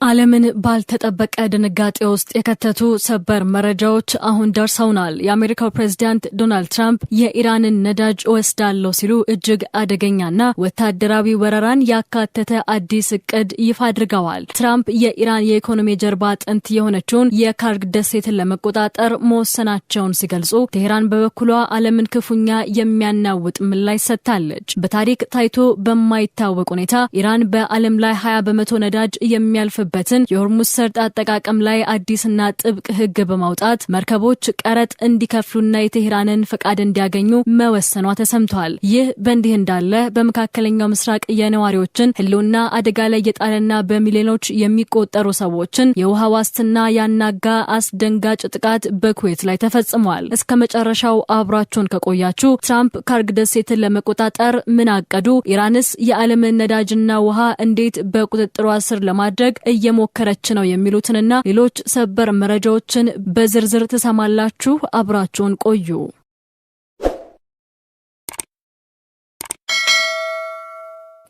ዓለምን ባልተጠበቀ ድንጋጤ ውስጥ የከተቱ ሰበር መረጃዎች አሁን ደርሰውናል። የአሜሪካው ፕሬዝዳንት ዶናልድ ትራምፕ የኢራንን ነዳጅ ወስዳለው ሲሉ እጅግ አደገኛና ወታደራዊ ወረራን ያካተተ አዲስ እቅድ ይፋ አድርገዋል። ትራምፕ የኢራን የኢኮኖሚ ጀርባ አጥንት የሆነችውን የካርግ ደሴትን ለመቆጣጠር መወሰናቸውን ሲገልጹ፣ ቴህራን በበኩሏ ዓለምን ክፉኛ የሚያናውጥ ምላሽ ሰጥታለች። በታሪክ ታይቶ በማይታወቅ ሁኔታ ኢራን በዓለም ላይ 20 በመቶ ነዳጅ የሚያልፍ በትን የሆርሙዝ ሰርጥ አጠቃቀም ላይ አዲስና ጥብቅ ሕግ በማውጣት መርከቦች ቀረጥ እንዲከፍሉና የቴህራንን ፈቃድ እንዲያገኙ መወሰኗ ተሰምቷል። ይህ በእንዲህ እንዳለ በመካከለኛው ምስራቅ የነዋሪዎችን ህልውና አደጋ ላይ የጣለና በሚሊዮኖች የሚቆጠሩ ሰዎችን የውሃ ዋስትና ያናጋ አስደንጋጭ ጥቃት በኩዌት ላይ ተፈጽሟል። እስከ መጨረሻው አብራችሁን ከቆያችሁ ትራምፕ ካርግ ደሴትን ለመቆጣጠር ምን አቀዱ? ኢራንስ የዓለምን ነዳጅና ውሃ እንዴት በቁጥጥሯ ስር ለማድረግ እየሞከረች ነው የሚሉትንና ሌሎች ሰበር መረጃዎችን በዝርዝር ተሰማላችሁ። አብራችሁን ቆዩ።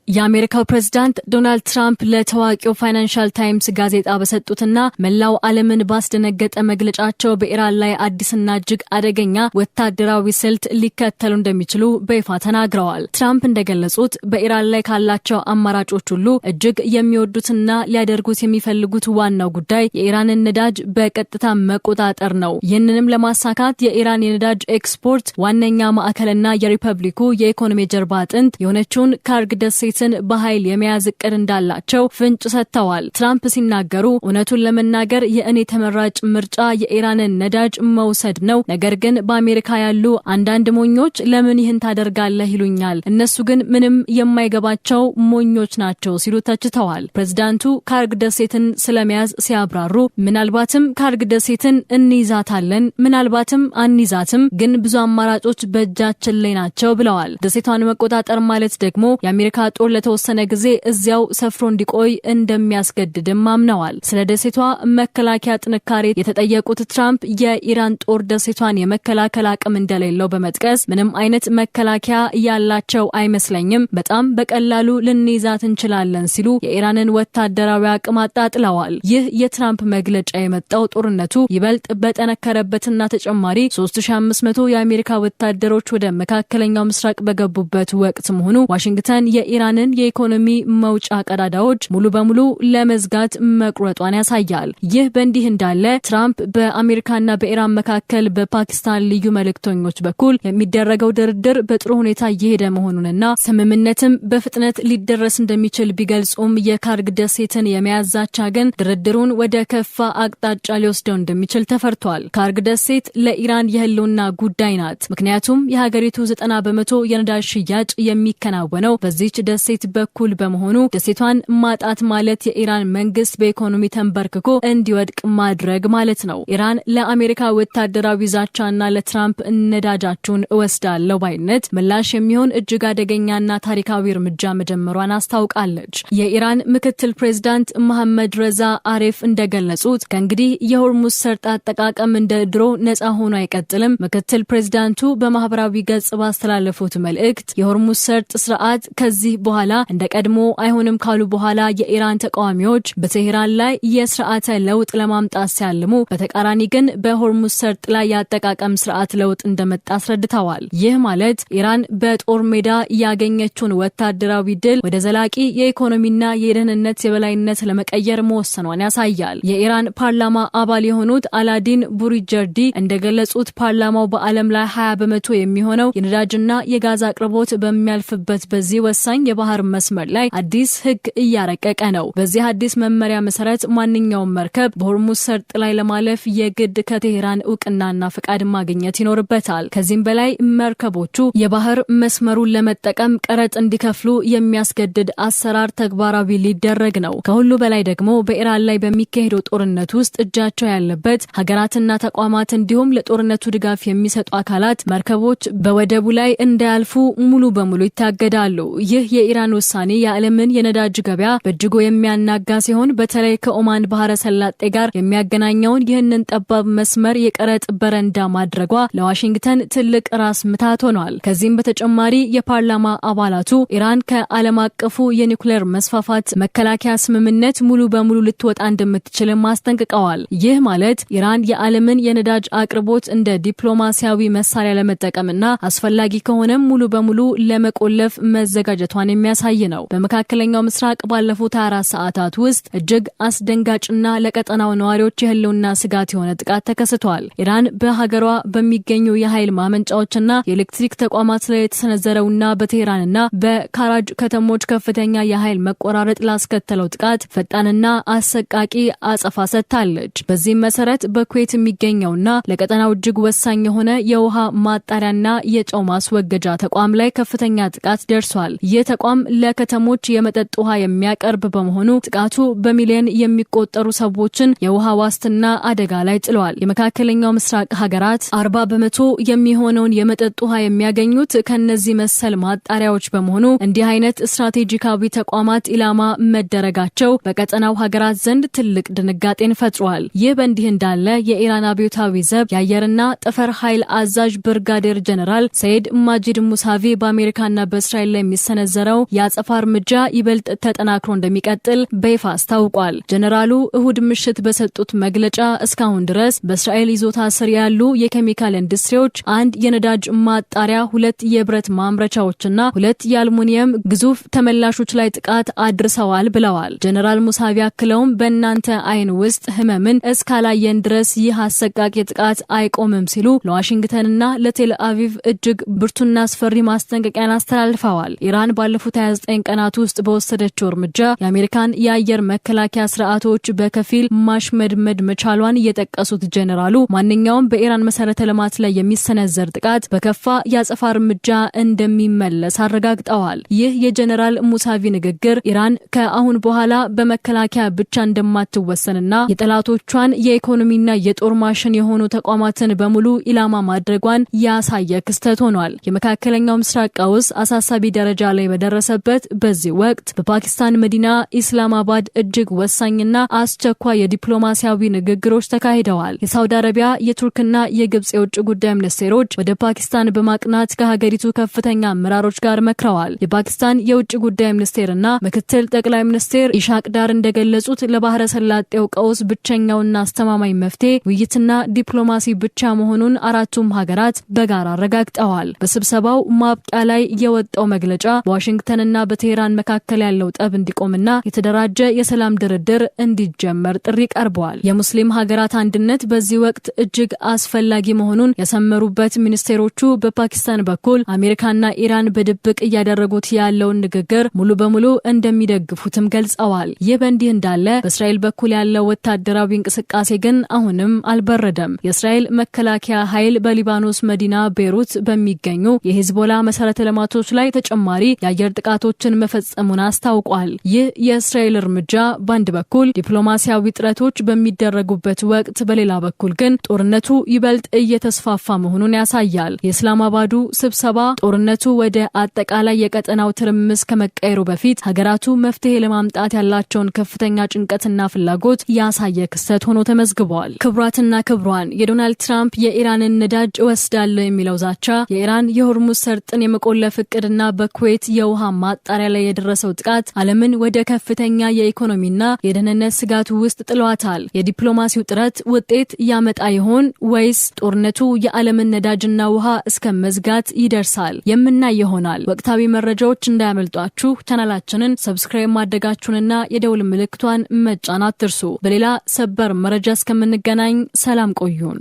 የአሜሪካው ፕሬዝዳንት ዶናልድ ትራምፕ ለታዋቂው ፋይናንሻል ታይምስ ጋዜጣ በሰጡትና መላው ዓለምን ባስደነገጠ መግለጫቸው በኢራን ላይ አዲስና እጅግ አደገኛ ወታደራዊ ስልት ሊከተሉ እንደሚችሉ በይፋ ተናግረዋል። ትራምፕ እንደገለጹት በኢራን ላይ ካላቸው አማራጮች ሁሉ እጅግ የሚወዱትና ሊያደርጉት የሚፈልጉት ዋናው ጉዳይ የኢራንን ነዳጅ በቀጥታ መቆጣጠር ነው። ይህንንም ለማሳካት የኢራን የነዳጅ ኤክስፖርት ዋነኛ ማዕከልና የሪፐብሊኩ የኢኮኖሚ ጀርባ አጥንት የሆነችውን ካርግ ደሴት በኃይል የመያዝ እቅድ እንዳላቸው ፍንጭ ሰጥተዋል። ትራምፕ ሲናገሩ እውነቱን ለመናገር የእኔ ተመራጭ ምርጫ የኢራንን ነዳጅ መውሰድ ነው። ነገር ግን በአሜሪካ ያሉ አንዳንድ ሞኞች ለምን ይህን ታደርጋለህ ይሉኛል። እነሱ ግን ምንም የማይገባቸው ሞኞች ናቸው ሲሉ ተችተዋል። ፕሬዝዳንቱ ካርግ ደሴትን ስለመያዝ ሲያብራሩ ምናልባትም ካርግ ደሴትን እንይዛታለን፣ ምናልባትም አንይዛትም፣ ግን ብዙ አማራጮች በእጃችን ላይ ናቸው ብለዋል። ደሴቷን መቆጣጠር ማለት ደግሞ የአሜሪካ ጦር ለተወሰነ ጊዜ እዚያው ሰፍሮ እንዲቆይ እንደሚያስገድድም አምነዋል። ስለ ደሴቷ መከላከያ ጥንካሬ የተጠየቁት ትራምፕ የኢራን ጦር ደሴቷን የመከላከል አቅም እንደሌለው በመጥቀስ ምንም አይነት መከላከያ ያላቸው አይመስለኝም፣ በጣም በቀላሉ ልንይዛት እንችላለን ሲሉ የኢራንን ወታደራዊ አቅም አጣጥለዋል። ይህ የትራምፕ መግለጫ የመጣው ጦርነቱ ይበልጥ በጠነከረበትና ተጨማሪ 3500 የአሜሪካ ወታደሮች ወደ መካከለኛው ምስራቅ በገቡበት ወቅት መሆኑ ዋሽንግተን የኢራንን የኢኮኖሚ መውጫ ቀዳዳዎች ሙሉ በሙሉ ለመዝጋት መቁረጧን ያሳያል። ይህ በእንዲህ እንዳለ ትራምፕ በአሜሪካና በኢራን መካከል በፓኪስታን ልዩ መልእክተኞች በኩል የሚደረገው ድርድር በጥሩ ሁኔታ እየሄደ መሆኑንና ስምምነትም በፍጥነት ሊደረስ እንደሚችል ቢገልጹም የካርግ ደሴትን የመያዝ ዛቻ ግን ድርድሩን ወደ ከፋ አቅጣጫ ሊወስደው እንደሚችል ተፈርቷል። ካርግ ደሴት ለኢራን የህልውና ጉዳይ ናት። ምክንያቱም የሀገሪቱ 90 በመቶ የነዳጅ ሽያጭ የሚከናወነው በዚህች ደሴት በኩል በመሆኑ ደሴቷን ማጣት ማለት የኢራን መንግስት በኢኮኖሚ ተንበርክኮ እንዲወድቅ ማድረግ ማለት ነው። ኢራን ለአሜሪካ ወታደራዊ ዛቻና ለትራምፕ ነዳጃቸውን እወስዳለሁ ባይነት ምላሽ የሚሆን እጅግ አደገኛና ታሪካዊ እርምጃ መጀመሯን አስታውቃለች። የኢራን ምክትል ፕሬዝዳንት መሐመድ ረዛ አሬፍ እንደገለጹት ከእንግዲህ የሆርሙዝ ሰርጥ አጠቃቀም እንደ ድሮ ነጻ ሆኖ አይቀጥልም። ምክትል ፕሬዝዳንቱ በማህበራዊ ገጽ ባስተላለፉት መልእክት የሆርሙዝ ሰርጥ ስርዓት ከዚህ በኋላ እንደ ቀድሞ አይሆንም ካሉ በኋላ የኢራን ተቃዋሚዎች በቴህራን ላይ የስርዓተ ለውጥ ለማምጣት ሲያልሙ፣ በተቃራኒ ግን በሆርሙዝ ሰርጥ ላይ ያጠቃቀም ስርዓት ለውጥ እንደመጣ አስረድተዋል። ይህ ማለት ኢራን በጦር ሜዳ ያገኘችውን ወታደራዊ ድል ወደ ዘላቂ የኢኮኖሚና የደህንነት የበላይነት ለመቀየር መወሰኗን ያሳያል። የኢራን ፓርላማ አባል የሆኑት አላዲን ቡሪጀርዲ እንደገለጹት ፓርላማው በዓለም ላይ 20 በመቶ የሚሆነው የነዳጅና የጋዝ አቅርቦት በሚያልፍበት በዚህ ወሳኝ የባህር መስመር ላይ አዲስ ህግ እያረቀቀ ነው። በዚህ አዲስ መመሪያ መሰረት ማንኛውም መርከብ በሆርሙዝ ሰርጥ ላይ ለማለፍ የግድ ከቴህራን እውቅናና ፍቃድ ማግኘት ይኖርበታል። ከዚህም በላይ መርከቦቹ የባህር መስመሩን ለመጠቀም ቀረጥ እንዲከፍሉ የሚያስገድድ አሰራር ተግባራዊ ሊደረግ ነው። ከሁሉ በላይ ደግሞ በኢራን ላይ በሚካሄደው ጦርነት ውስጥ እጃቸው ያለበት ሀገራትና ተቋማት እንዲሁም ለጦርነቱ ድጋፍ የሚሰጡ አካላት መርከቦች በወደቡ ላይ እንዳያልፉ ሙሉ በሙሉ ይታገዳሉ። ይህ የኢራን ውሳኔ የዓለምን የነዳጅ ገበያ በእጅጉ የሚያናጋ ሲሆን በተለይ ከኦማን ባህረ ሰላጤ ጋር የሚያገናኘውን ይህንን ጠባብ መስመር የቀረጥ በረንዳ ማድረጓ ለዋሽንግተን ትልቅ ራስ ምታት ሆኗል። ከዚህም በተጨማሪ የፓርላማ አባላቱ ኢራን ከዓለም አቀፉ የኒውክሌር መስፋፋት መከላከያ ስምምነት ሙሉ በሙሉ ልትወጣ እንደምትችል ማስጠንቅቀዋል። ይህ ማለት ኢራን የዓለምን የነዳጅ አቅርቦት እንደ ዲፕሎማሲያዊ መሳሪያ ለመጠቀምና አስፈላጊ ከሆነም ሙሉ በሙሉ ለመቆለፍ መዘጋጀቷን የሚያሳይ ነው። በመካከለኛው ምስራቅ ባለፉት 24 ሰዓታት ውስጥ እጅግ አስደንጋጭና ለቀጠናው ነዋሪዎች የህልውና ስጋት የሆነ ጥቃት ተከስቷል። ኢራን በሀገሯ በሚገኙ የኃይል ማመንጫዎችና የኤሌክትሪክ ተቋማት ላይ የተሰነዘረውና በቴህራንና በካራጅ ከተሞች ከፍተኛ የኃይል መቆራረጥ ላስከተለው ጥቃት ፈጣንና አሰቃቂ አጸፋ ሰጥታለች። በዚህም መሰረት በኩዌት የሚገኘውና ለቀጠናው እጅግ ወሳኝ የሆነ የውሃ ማጣሪያና የጨው ማስወገጃ ተቋም ላይ ከፍተኛ ጥቃት ደርሷል። ይህ ተቋም ለከተሞች የመጠጥ ውሃ የሚያቀርብ በመሆኑ ጥቃቱ በሚሊዮን የሚቆጠሩ ሰዎችን የውሃ ዋስትና አደጋ ላይ ጥሏል። የመካከለኛው ምስራቅ ሀገራት 40% የሚሆነውን የመጠጥ ውሃ የሚያገኙት ከነዚህ መሰል ማጣሪያዎች በመሆኑ እንዲህ አይነት ስትራቴጂካዊ ተቋማት ኢላማ መደረጋቸው በቀጠናው ሀገራት ዘንድ ትልቅ ድንጋጤን ፈጥሯል። ይህ በእንዲህ እንዳለ የኢራን አብዮታዊ ዘብ የአየርና ጠፈር ኃይል አዛዥ ብርጋዴር ጀነራል ሰይድ ማጂድ ሙሳቪ በአሜሪካና በእስራኤል ላይ የሚሰነዘረው የአጸፋ እርምጃ ይበልጥ ተጠናክሮ እንደሚቀጥል በይፋ አስታውቋል። ጀነራሉ እሁድ ምሽት በሰጡት መግለጫ እስካሁን ድረስ በእስራኤል ይዞታ ስር ያሉ የኬሚካል ኢንዱስትሪዎች፣ 1 የነዳጅ ማጣሪያ፣ 2 የብረት ማምረቻዎችና 2 የአልሙኒየም ግዙፍ ተመላሾች ላይ ጥቃት አድርሰዋል ብለዋል። ጀነራል ሙሳቪ አክለውም በእናንተ አይን ውስጥ ህመምን እስካላየን ድረስ ይህ አሰቃቂ ጥቃት አይቆምም ሲሉ ለዋሽንግተንና ለቴል አቪቭ እጅግ ብርቱና አስፈሪ ማስጠንቀቂያን አስተላልፈዋል። ኢራን ባለፉት 29 ቀናት ውስጥ በወሰደችው እርምጃ የአሜሪካን የአየር መከላከያ ስርዓቶች በከፊል ማሽመድመድ መቻሏን የጠቀሱት ጀነራሉ ማንኛውም በኢራን መሰረተ ልማት ላይ የሚሰነዘር ጥቃት በከፋ የአጸፋ እርምጃ እንደሚመለስ አረጋግጠዋል። ይህ የጀነራል ሙሳቪ ንግግር ኢራን ከአሁን በኋላ በመከላከያ ብቻ እንደማትወሰንና የጠላቶቿን የኢኮኖሚና የጦር ማሽን የሆኑ ተቋማትን በሙሉ ኢላማ ማድረጓን ያሳየ ክስተት ሆኗል። የመካከለኛው ምስራቅ ቀውስ አሳሳቢ ደረጃ ላይ በደረሰበት በዚህ ወቅት በፓኪስታን መዲና ኢስላማባድ እጅግ ወሳኝና አስቸኳይ የዲፕሎማሲያዊ ንግግሮች ተካሂደዋል። የሳውዲ አረቢያ፣ የቱርክና የግብጽ የውጭ ጉዳይ ሚኒስቴሮች ወደ ፓኪስታን በማቅናት ከሀገሪቱ ከፍተኛ አመራሮች ጋር መክረዋል። የፓኪስታን የውጭ ጉዳይ ሚኒስቴርና ምክትል ጠቅላይ ሚኒስቴር ኢሻቅ ዳር እንደገለጹት ለባህረ ሰላጤው ቀውስ ብቸኛውና አስተማማኝ መፍትሄ ውይይትና ዲፕሎማሲ ብቻ መሆኑን አራቱም ሀገራት በጋራ አረጋግጠዋል። በስብሰባው ማብቂያ ላይ የወጣው መግለጫ በዋሽንግተንና በቴህራን መካከል ያለው ጠብ እንዲቆምና የተደራጀ የሰላም ድርድር እንዲጀመር ጥሪ ቀርበዋል። የሙስሊም ሀገራት አንድነት በዚህ ወቅት እጅግ አስፈላጊ መሆኑን ያሰመሩበት ሚኒስቴሮቹ በፓኪስታን በኩል አሜሪካና ኢራን በድብቅ እያደረጉት ያለውን ንግግር ሙሉ በሙሉ እንደሚደግፉትም ገልጸዋል። ይህ በእንዲህ እንዳለ በእስራኤል በኩል ያለው ወታደራዊ እንቅስቃሴ ግን አሁንም አልበረደም። የእስራኤል መከላከያ ኃይል በሊባኖስ መዲና ቤሩት በሚገኙ የሂዝቦላ መሰረተ ልማቶች ላይ ተጨማሪ የአየር ጥቃቶችን መፈጸሙን አስታውቋል። ይህ የእስራኤል እርምጃ በአንድ በኩል ዲፕሎማሲያዊ ጥረቶች በሚደረጉበት ወቅት፣ በሌላ በኩል ግን ጦርነቱ ይበልጥ እየተስፋፋ መሆኑን ያሳያል። የኢስላማባዱ ስብሰባ ጦርነቱ ወደ አጠቃላይ የቀጠናው ትርምስ ከመቀየሩ በፊት ሀገራቱ መፍትሄ ለማምጣት ያላቸውን ከፍተኛ ጭንቀትና ፍላጎት ያሳየ ክስተት ሆኖ ተመዝግቧል። ክቡራትና ክቡራን፣ የዶናልድ ትራምፕ የኢራንን ነዳጅ እወስዳለሁ የሚለው ዛቻ፣ የኢራን የሆርሙዝ ሰርጥን የመቆለፍ እቅድና በኩዌት የውሃ ማጣሪያ ላይ የደረሰው ጥቃት ዓለምን ወደ ከፍተኛ የኢኮኖሚና የደህንነት ስጋት ውስጥ ጥሏታል። የዲፕሎማሲው ጥረት ውጤት ያመጣ ይሆን ወይስ ጦርነቱ የዓለምን ነዳጅና ውሃ እስከ መዝጋት ይደርሳል? የምናይ ይሆናል። ወቅታዊ መረጃዎች እንዳያመልጧችሁ ቻናላችንን ሰብስክራይብ ማድረጋችሁንና የደውል ምልክቷን መጫን አትርሱ። በሌላ ሰበር መረጃ እስከምንገናኝ ሰላም ቆዩን።